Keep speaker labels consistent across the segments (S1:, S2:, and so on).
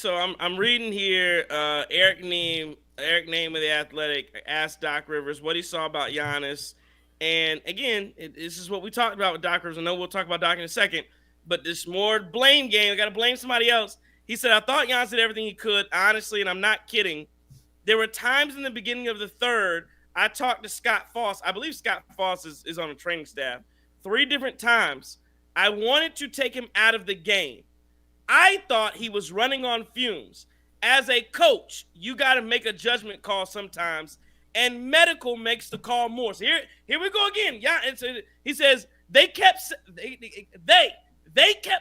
S1: So I'm reading here. Eric Name of the Athletic asked Doc Rivers what he saw about Giannis, and again, this is what we talked about with Doc Rivers. I know we'll talk about Doc in a second, but this more blame game. I got to blame somebody else. He said, "I thought Giannis did everything he could, honestly, and I'm not kidding. There were times in the beginning of the third, I talked to Scott Foss. I believe Scott Foss is on the training staff. 3 different times, I wanted to take him out of the game. I thought he was running on fumes. As a coach, you got to make a judgment call sometimes, and medical makes the call more." So here we go again. Yeah, he says they kept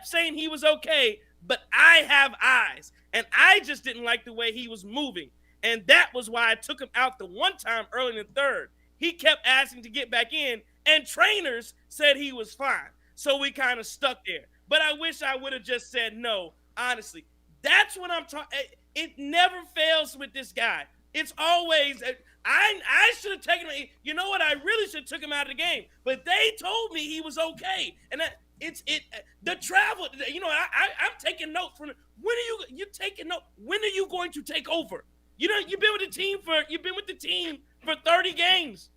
S1: saying he was okay, but I have eyes, and I just didn't like the way he was moving, and that was why I took him out the one time early in the third. He kept asking to get back in, and trainers said he was fine. So we kind of stuck there. But I wish I would have just said no, honestly. That's what I'm talking. It never fails with this guy. It's always, I should have taken him. You know what? I really should have took him out of the game. But they told me he was okay. And the travel, I'm taking notes from, when are you taking notes? When are you going to take over? You've been with the team for 30 games.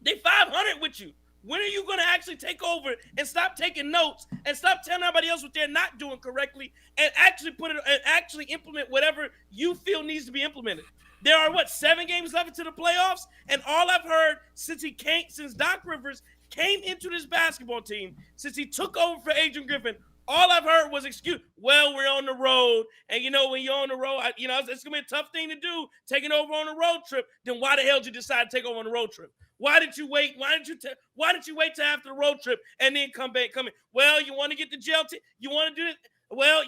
S1: They 500 with you. When are you going to actually take over and stop taking notes and stop telling everybody else what they're not doing correctly and actually implement whatever you feel needs to be implemented? There are 7 games left into the playoffs, and all I've heard since Doc Rivers came into this basketball team, since he took over for Adrian Griffin, all I've heard was excuse. Well, we're on the road, and when you're on the road, it's gonna be a tough thing to do taking over on a road trip. Then why the hell did you decide to take over on a road trip? Why did you wait? Why did you wait till after the road trip and then come in? Well, you want to get the gel. You want to do it. Well,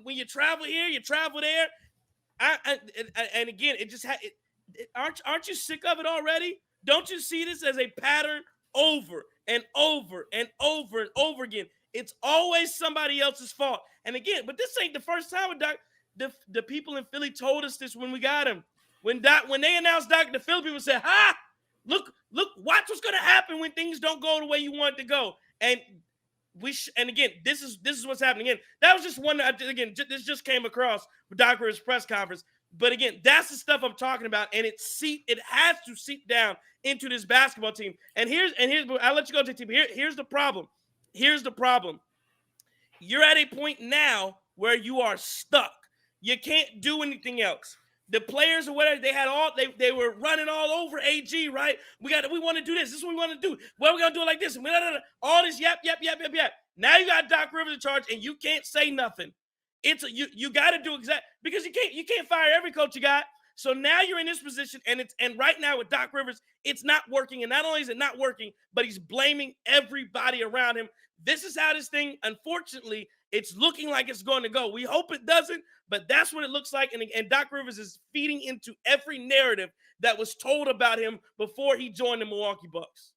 S1: when you travel here, you travel there. And again, aren't you sick of it already? Don't you see this as a pattern over and over and over and over again? It's always somebody else's fault. And again, but this ain't the first time with Doc. The people in Philly told us this when we got him. When they announced Doc, the Philly people said, "Ha! Look, watch what's going to happen when things don't go the way you want it to go." And again, this is what's happening. Again, that was just one. Again, this just came across with Doc Rivers' press conference. But again, that's the stuff I'm talking about, and it has to seep down into this basketball team. And here's I'll let you go, JT. Here's the problem. Here's the problem. You're at a point now where you are stuck. You can't do anything else. The players or whatever, they were running all over AG, right? We want to do this. This is what we want to do. Well, we're gonna do it like this. And all this yap. Now you got Doc Rivers in charge, and you can't say nothing. You got to do exactly, because you can't fire every coach you got. So now you're in this position, and right now with Doc Rivers, it's not working. And not only is it not working, but he's blaming everybody around him. This is how this thing, unfortunately, it's looking like it's going to go. We hope it doesn't, but that's what it looks like. And Doc Rivers is feeding into every narrative that was told about him before he joined the Milwaukee Bucks.